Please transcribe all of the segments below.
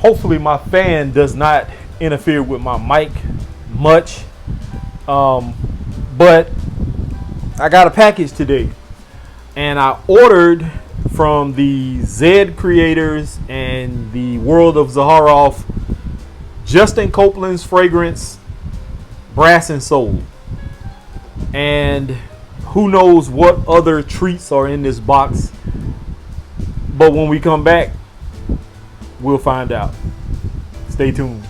Hopefully my fan does not interfere with my mic much. But I got a package today, and I ordered from the Zed creators and the World of Zaharoff Justin Copeland's fragrance, Brass and Soul. And who knows what other treats are in this box. But when we come back, we'll find out. Stay tuned.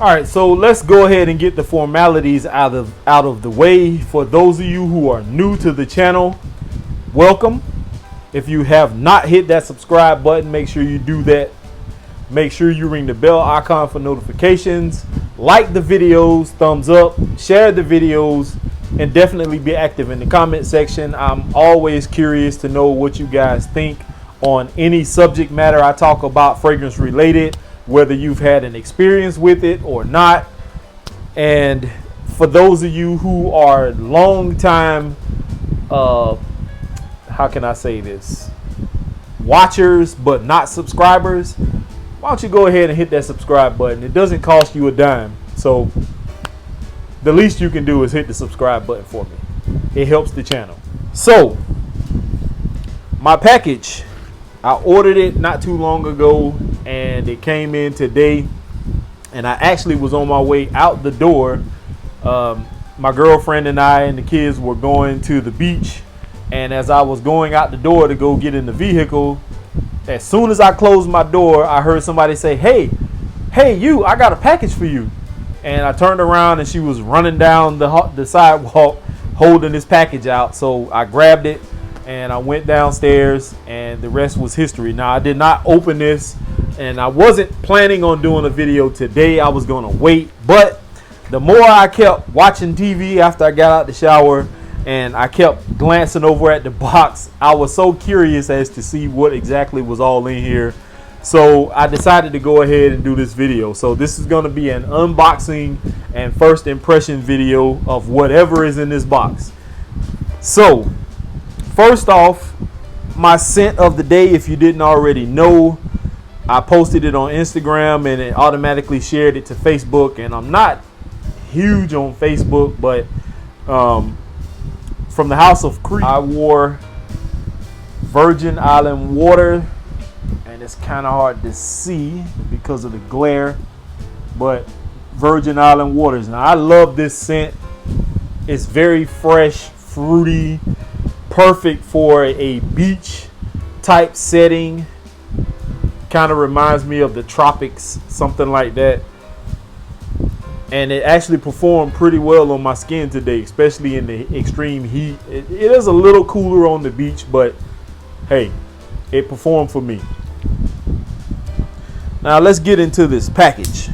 All right, so let's go ahead and get the formalities out of the way. For those of you who are new to the channel, welcome. If you have not hit that subscribe button, make sure you do that. Make sure you ring the bell icon for notifications. Like the videos, thumbs up, share the videos, and definitely be active in the comment section. I'm always curious to know what you guys think on any subject matter I talk about fragrance related, whether you've had an experience with it or not. And for those of you who are long time, how can I say this, watchers but not subscribers, why don't you go ahead and hit that subscribe button? It doesn't cost you a dime. So the least you can do is hit the subscribe button for me. It helps the channel. So my package, I ordered it not too long ago, and it came in today. And I actually was on my way out the door. My girlfriend and I and the kids were going to the beach. And as I was going out the door to go get in the vehicle, as soon as I closed my door, I heard somebody say, hey, you, I got a package for you. And I turned around and she was running down the sidewalk holding this package out. So I grabbed it and I went downstairs, and the rest was history. Now, I did not open this, and I wasn't planning on doing a video today. I was going to wait. But the more I kept watching TV after I got out the shower, and I kept glancing over at the box, I was so curious as to see what exactly was all in here. So I decided to go ahead and do this video. So this is going to be an unboxing and first impression video of whatever is in this box. So first off, my scent of the day, if you didn't already know, I posted it on Instagram and it automatically shared it to Facebook. And I'm not huge on Facebook, but from the House of Creek, I wore Virgin Island Water, and it's kind of hard to see because of the glare, but Virgin Island Waters. Now, I love this scent. It's very fresh, fruity, perfect for a beach type setting. Kind of reminds me of the tropics, something like that. And it actually performed pretty well on my skin today, especially in the extreme heat. It is a little cooler on the beach, but hey, it performed for me. Now let's get into this package.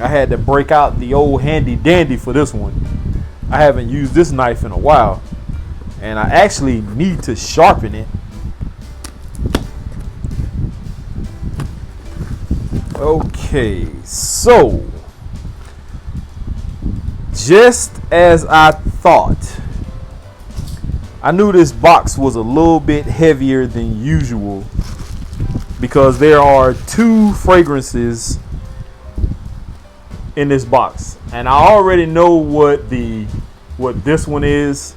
I had to break out the old handy dandy for this one. I haven't used this knife in a while, and I actually need to sharpen it. Okay, so just as I thought, I knew this box was a little bit heavier than usual because there are 2 fragrances in this box, and I already know what this one is,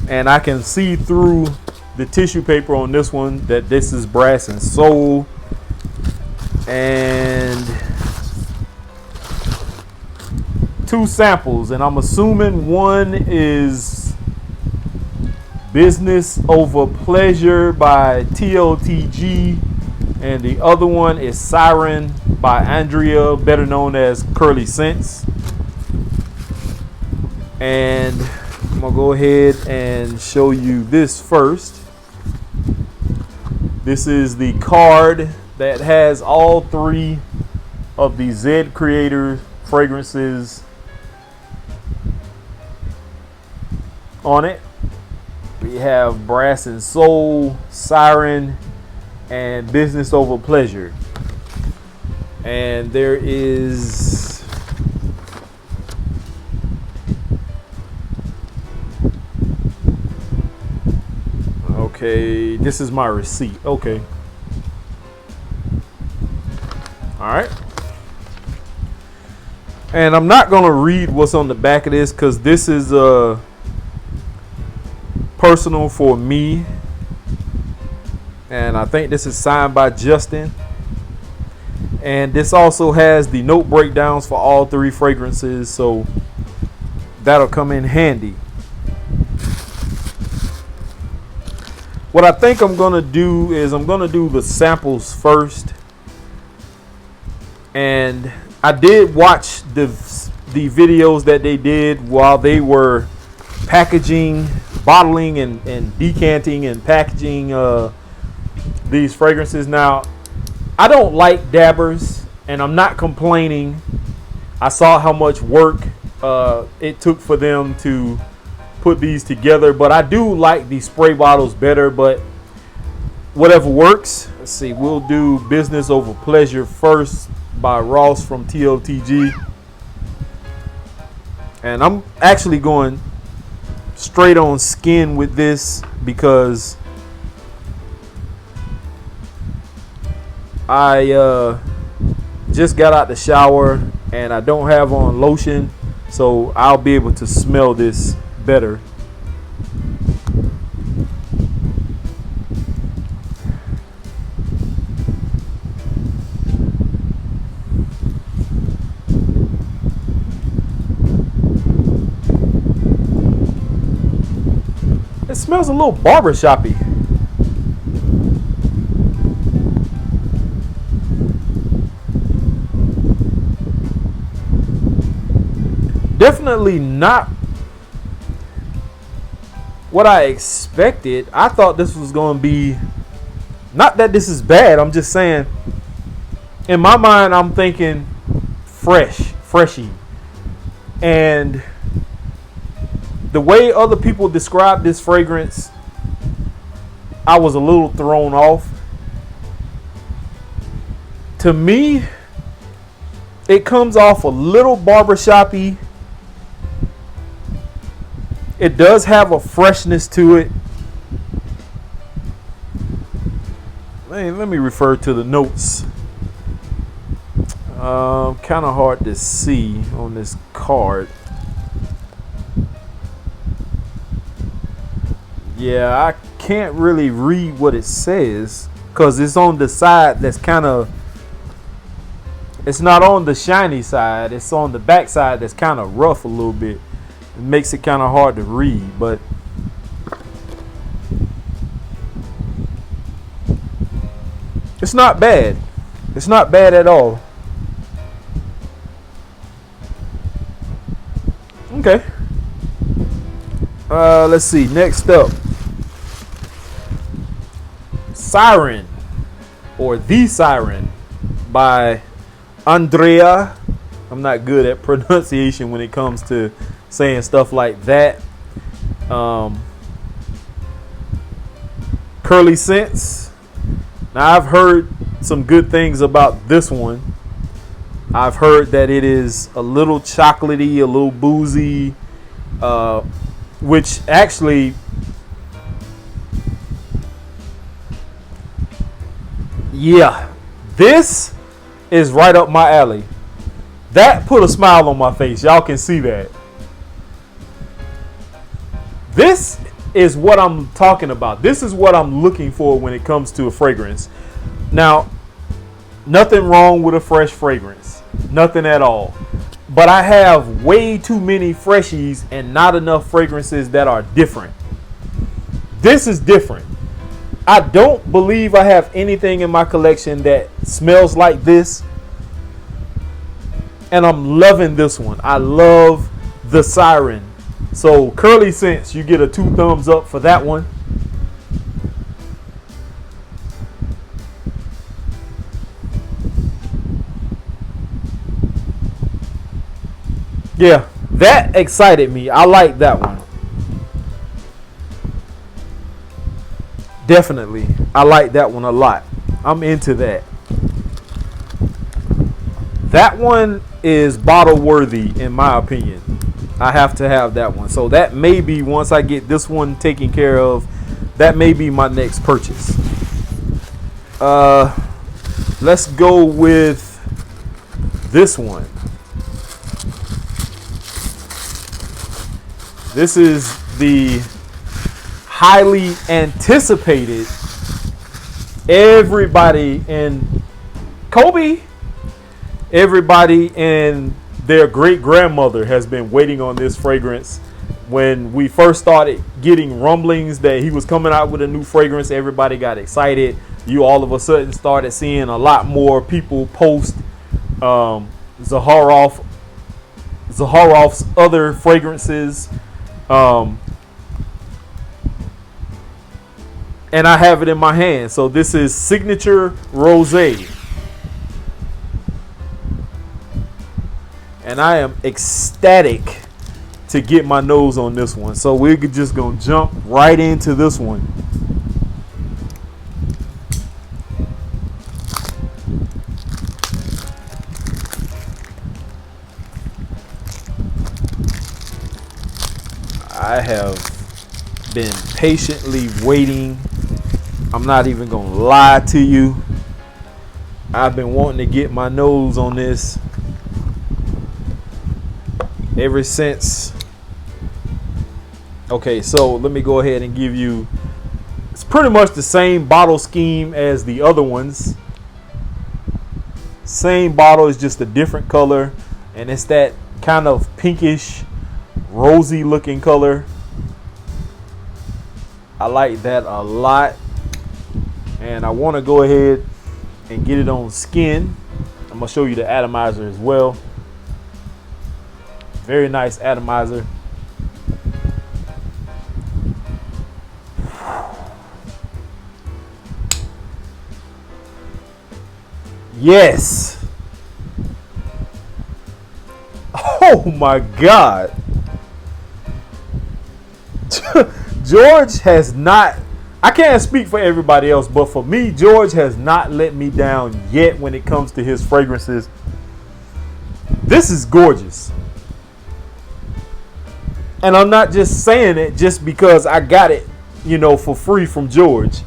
and I can see through the tissue paper on this one that this is Brass and Soul. And 2 samples, and I'm assuming one is Business Over Pleasure by TLTG, and the other one is Siren by Andrea, better known as Curly Scents. And I'm gonna go ahead and show you this first. This is the card that has all 3 of the Zed Creator fragrances on it. We have Brass and Soul, Siren, and Business Over Pleasure. And there is Okay, this is my receipt. Okay. All right. And I'm not going to read what's on the back of this because this is personal for me. And I think this is signed by Justin. And this also has the note breakdowns for all 3 fragrances. So that'll come in handy. What I think I'm going to do is I'm going to do the samples first. And I did watch the videos that they did while they were packaging, bottling, and decanting and packaging these fragrances. Now, I don't like dabbers, and I'm not complaining. I saw how much work it took for them to put these together, but I do like the spray bottles better, but whatever works. Let's see, we'll do Business Over Pleasure first by Ross from TLTG. And I'm actually going straight on skin with this because I just got out the shower and I don't have on lotion, so I'll be able to smell this better. It smells a little barbershoppy. Definitely not what I expected. I thought this was going to be, not that this is bad, I'm just saying, in my mind, I'm thinking freshy. And the way other people describe this fragrance, I was a little thrown off. To me, it comes off a little barbershoppy. It does have a freshness to it. Let me refer to the notes. Kind of hard to see on this card. Yeah, I can't really read what it says because it's on the side that's kind of, it's not on the shiny side, it's on the back side that's kind of rough a little bit. It makes it kind of hard to read, but it's not bad. It's not bad at all. Okay. Let's see. Next up, Siren, or The Siren by Andrea. I'm not good at pronunciation when it comes to saying stuff like that. Curly Scents. Now, I've heard some good things about this one. I've heard that it is a little chocolatey, a little boozy, which actually, yeah, this is right up my alley. That put a smile on my face. Y'all can see that. This is what I'm talking about. This is what I'm looking for when it comes to a fragrance. Now, nothing wrong with a fresh fragrance. Nothing at all. But I have way too many freshies and not enough fragrances that are different. This is different. I don't believe I have anything in my collection that smells like this. And I'm loving this one. I love the Siren. So Curly Scents, you get a 2 thumbs up for that one. Yeah, that excited me. I like that one. Definitely. I like that one a lot. I'm into that. That one is bottle worthy in my opinion. I have to have that one. So that may be, once I get this one taken care of, that may be my next purchase. Let's go with this one. This is the highly anticipated. Everybody and their great grandmother has been waiting on this fragrance. When we first started getting rumblings that he was coming out with a new fragrance, everybody got excited. You all of a sudden started seeing a lot more people post Zaharoff's other fragrances. And I have it in my hand. So this is Signature Rosé. And I am ecstatic to get my nose on this one. So we're just going to jump right into this one. I have been patiently waiting. I'm not even gonna lie to you. I've been wanting to get my nose on this ever since. Okay, so let me go ahead and give you, it's pretty much the same bottle scheme as the other ones. Same bottle, is just a different color, and it's that kind of pinkish, rosy looking color. I like that a lot. And I want to go ahead and get it on skin. I'm going to show you the atomizer as well. Very nice atomizer. Yes. Oh my God. George has not, I can't speak for everybody else, but for me, George has not let me down yet when it comes to his fragrances. This is gorgeous. And I'm not just saying it just because I got it, for free from George.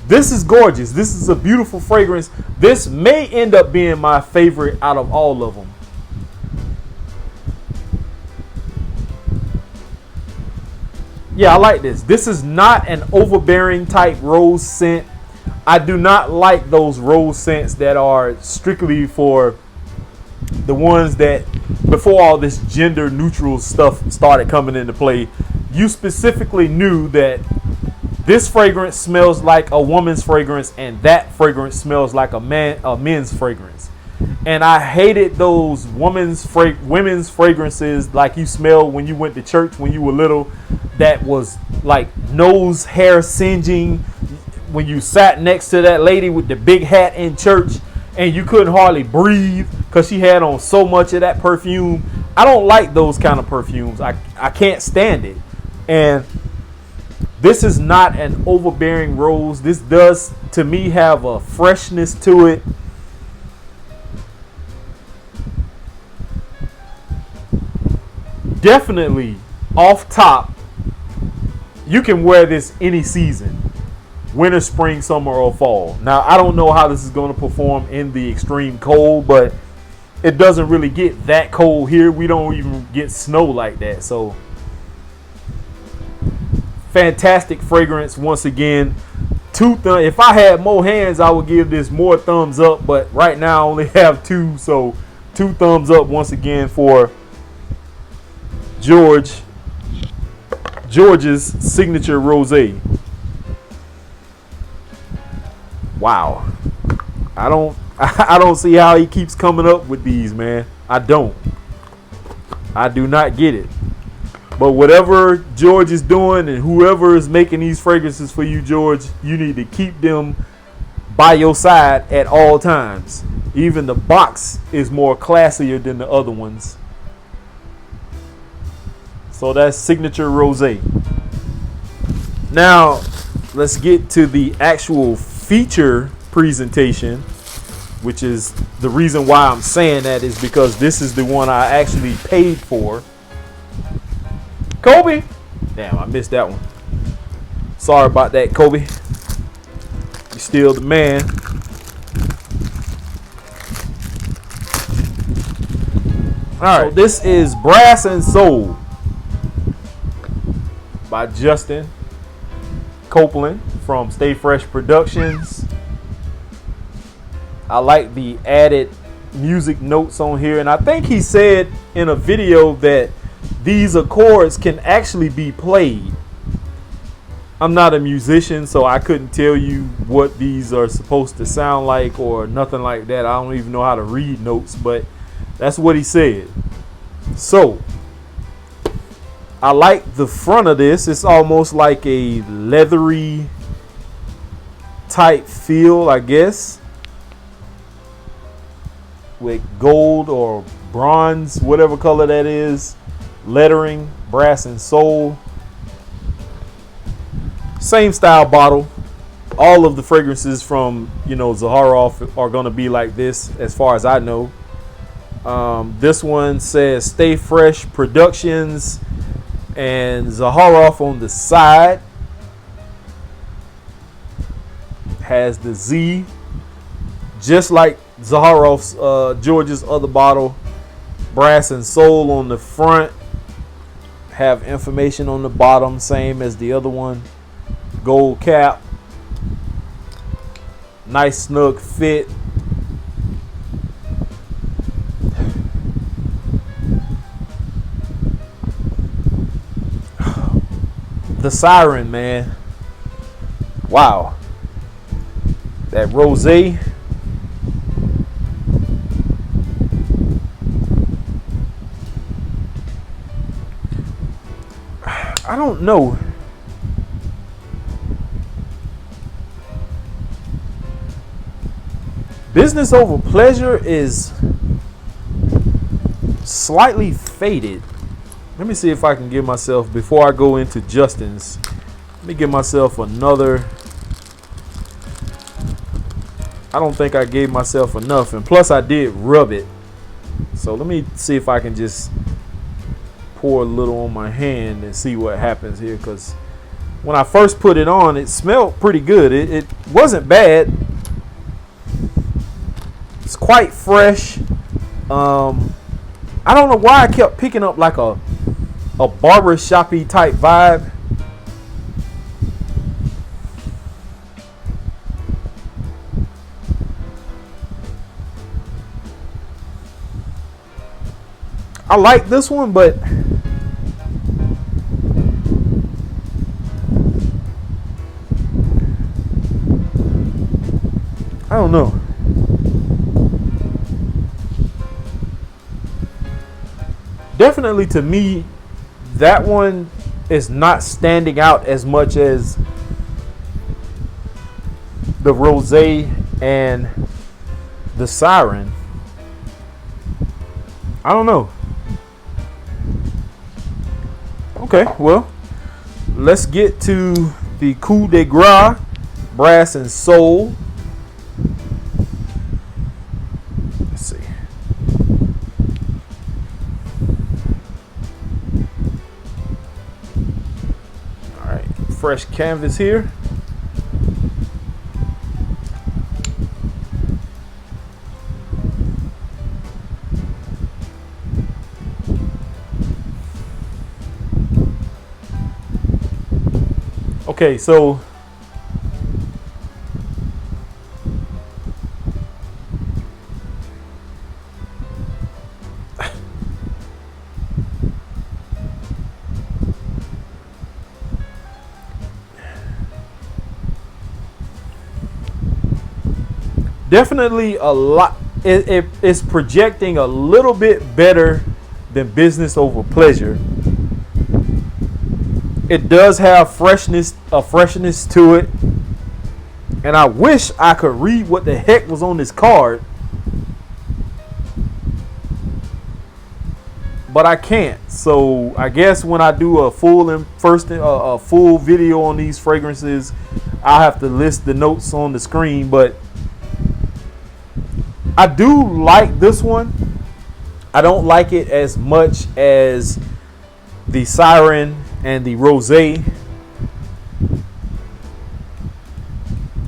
This is gorgeous. This is a beautiful fragrance. This may end up being my favorite out of all of them. Yeah, I like this. This is not an overbearing type rose scent. I do not like those rose scents that are strictly for the ones that, before all this gender neutral stuff started coming into play, you specifically knew that this fragrance smells like a woman's fragrance and that fragrance smells like a men's fragrance. And I hated those women's fragrances like you smelled when you went to church when you were little, that was like nose hair singeing when you sat next to that lady with the big hat in church and you couldn't hardly breathe because she had on so much of that perfume. I don't like those kind of perfumes. I can't stand it. And this is not an overbearing rose. This does, to me, have a freshness to it. Definitely off top, you can wear this any season, winter, spring, summer, or fall. Now, I don't know how this is going to perform in the extreme cold, but it doesn't really get that cold here. We don't even get snow like that. So fantastic fragrance once again. If I had more hands, I would give this more thumbs up, but right now I only have two, so 2 thumbs up once again for George's Signature Rosé. Wow. I don't see how he keeps coming up with these, man. I do not get it. But whatever George is doing and whoever is making these fragrances for you, George, you need to keep them by your side at all times. Even the box is more classier than the other ones. So that's Signature Rosé. Now, let's get to the actual feature presentation, which is the reason why I'm saying that is because this is the one I actually paid for. Kobe, Damn, I missed that one. Sorry about that, Kobe. You still the man. All right, so this is Brass and Soul by Justin Copeland from Stay Fresh Productions. I like the added music notes on here, and I think he said in a video that these accords can actually be played. I'm not a musician, so I couldn't tell you what these are supposed to sound like or nothing like that. I don't even know how to read notes, but that's what he said. So I like the front of this. It's almost like a leathery type feel, I guess, with gold or bronze, whatever color that is, lettering, Brass and Soul. Same style bottle. All of the fragrances from, Zaharoff are going to be like this, as far as I know. This one says Stay Fresh Productions and Zaharoff on the side. Has the Z, just like Zaharoff's George's other bottle. Brass and Soul on the front. Have information on the bottom, same as the other one. Gold cap. Nice snug fit. The Siren, man. Wow. That rosé. I don't know. Business Over Pleasure is slightly faded. Let me see if I can give myself, before I go into Justin's, let me give myself another. I don't think I gave myself enough, and plus I did rub it. So let me see if I can just pour a little on my hand and see what happens here, because when I first put it on, it smelled pretty good. It wasn't bad. It's quite fresh. I don't know why I kept picking up like a barber shoppy type vibe. I like this one, but I don't know. Definitely to me, that one is not standing out as much as the Rosé and the Siren. I don't know. Okay, well, let's get to the Coup de Grace Brass and Soul. Let's see. All right, fresh canvas here. Okay, so definitely a lot. It's projecting a little bit better than Business Over Pleasure. It does have a freshness to it, and I wish I could read what the heck was on this card, but I can't. So I guess when I do a full video on these fragrances, I'll have to list the notes on the screen. But I do like this one. I don't like it as much as the Siren and the rosé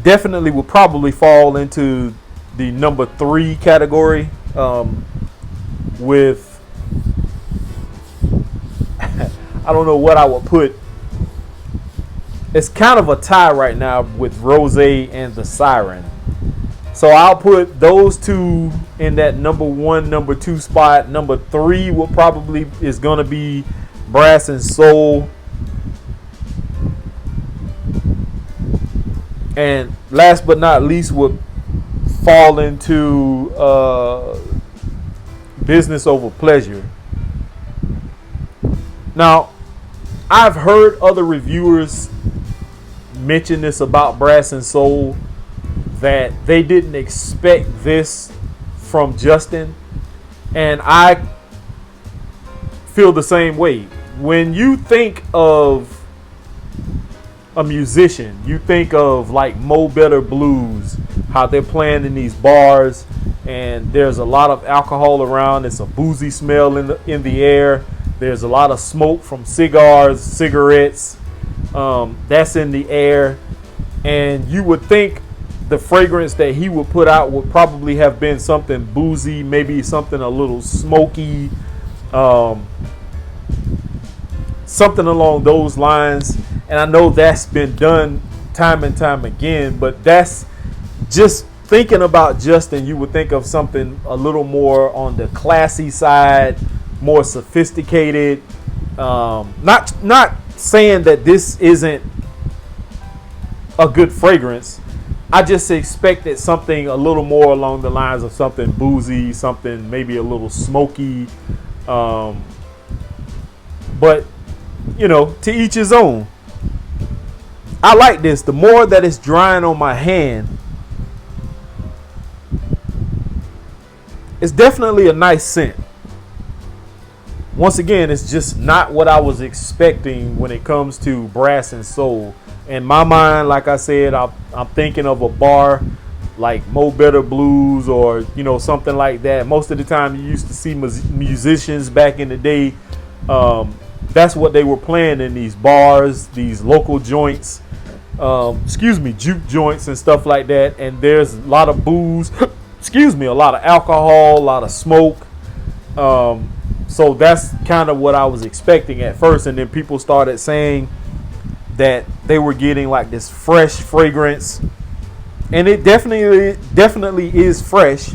definitely would probably fall into the number 3 category, with I don't know what I would put. It's kind of a tie right now with rosé and the Siren. So I'll put those two in that number 1, number 2 spot. Number 3 will probably is going to be Brass and Soul. And last but not least would fall into Business Over Pleasure. Now, I've heard other reviewers mention this about Brass and Soul, that they didn't expect this from Justin, and I feel the same way. When you think of a musician, you think of like Mo Better Blues, how they're playing in these bars and there's a lot of alcohol around. It's a boozy smell in the air. There's a lot of smoke from cigars, cigarettes, that's in the air, and you would think the fragrance that he would put out would probably have been something boozy, maybe something a little smoky, something along those lines. And I know that's been done time and time again, but that's just thinking about Justin. You would think of something a little more on the classy side, more sophisticated. Not saying that this isn't a good fragrance. I just expected something a little more along the lines of something boozy, something maybe a little smoky. But, you know, to each his own. I like this. The more that it's drying on my hand, it's definitely a nice scent. Once again, it's just not what I was expecting when it comes to Brass and Soul. In my mind, like I said, I'm thinking of a bar like Mo Better Blues or, you know, something like that. Most of the time you used to see musicians back in the day. That's what they were playing in these bars, these local joints, juke joints and stuff like that. And there's a lot of booze, a lot of alcohol, a lot of smoke. So that's kind of what I was expecting at first. And then people started saying that they were getting like this fresh fragrance, and it definitely is fresh.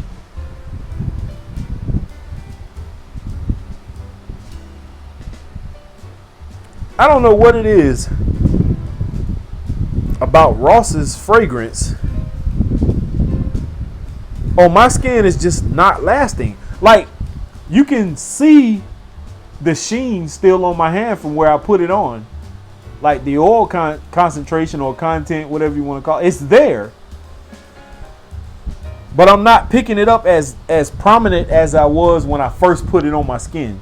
I don't know what it is about Ross's fragrance. Oh, my skin is just not lasting. Like, you can see the sheen still on my hand from where I put it on. Like the oil concentration or content, whatever you want to call it, it's there. But I'm not picking it up as prominent as I was when I first put it on my skin.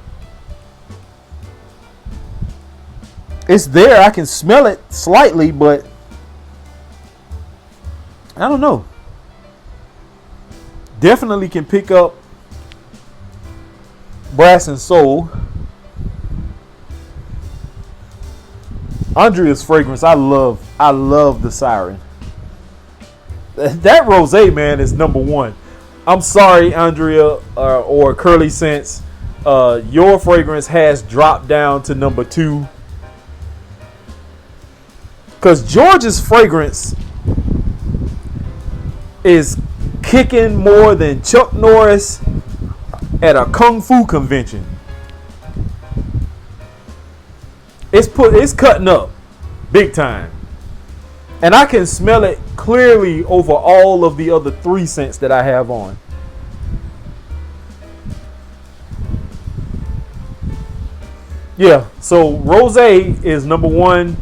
It's there. I can smell it slightly, but I don't know. Definitely can pick up Brass and Soul. Andrea's fragrance, I love the Siren. That rosé, man, is number 1. I'm sorry, Andrea or Curly Scents. Your fragrance has dropped down to number 2. Because George's fragrance is kicking more than Chuck Norris at a kung fu convention. It's cutting up big time. And I can smell it clearly over all of the other 3 scents that I have on. Yeah, so rosé is number 1.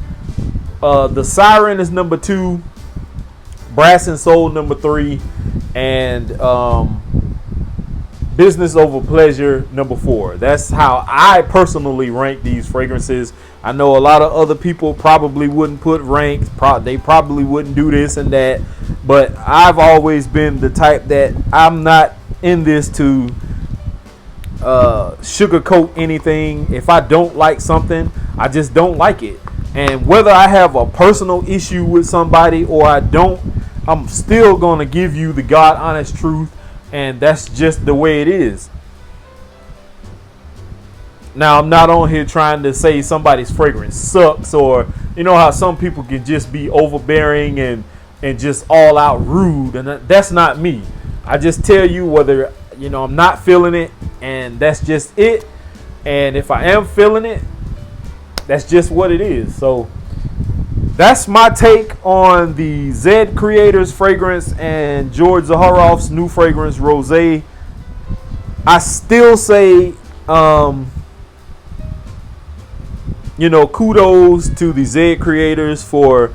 The Siren is number 2. Brass and Soul number 3. And Business Over Pleasure number 4. That's how I personally rank these fragrances. I know a lot of other people probably wouldn't put ranks. They probably wouldn't do this and that. But I've always been the type that I'm not in this to sugarcoat anything. If I don't like something, I just don't like it. And whether I have a personal issue with somebody or I don't, I'm still going to give you the God honest truth. And that's just the way it is. Now, I'm not on here trying to say somebody's fragrance sucks, or you know how some people can just be overbearing and just all out rude. And that's not me. I just tell you whether, I'm not feeling it, and that's just it. And if I am feeling it, that's just what it is. So that's my take on the Zed Creators fragrance and George Zaharoff's new fragrance, Rosé. I still say, kudos to the Zed Creators for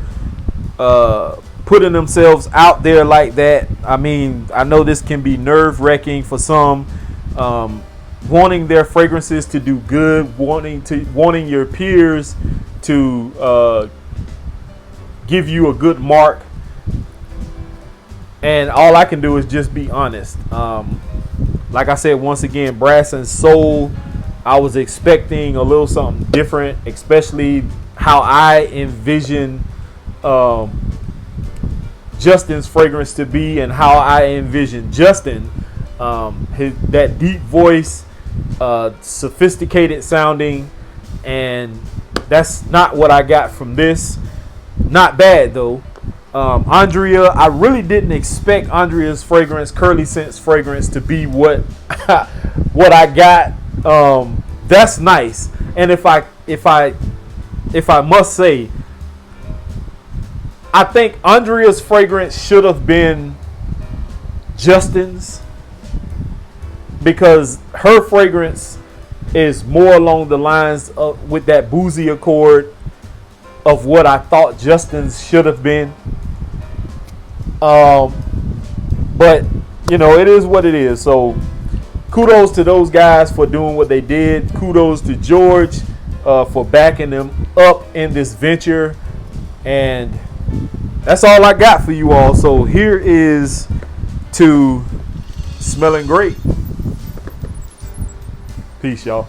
putting themselves out there like that. I mean, I know this can be nerve-wracking for some, wanting their fragrances to do good, wanting your peers to give you a good mark. And all I can do is just be honest. Like I said, once again, Brass and Soul, I was expecting a little something different, especially how I envision Justin's fragrance to be, and how I envision Justin, that deep voice, sophisticated sounding, and that's not what I got from this. Not bad though. Andrea, I really didn't expect Andrea's fragrance, Curly Scents fragrance, to be what what I got. That's nice. And if I must say, I think Andrea's fragrance should have been Justin's, because her fragrance is more along the lines of with that boozy accord of what I thought Justin's should have been. But it is what it is. So kudos to those guys for doing what they did. Kudos to George for backing them up in this venture. And that's all I got for you all. So here is to Smelling Great. Peace, y'all.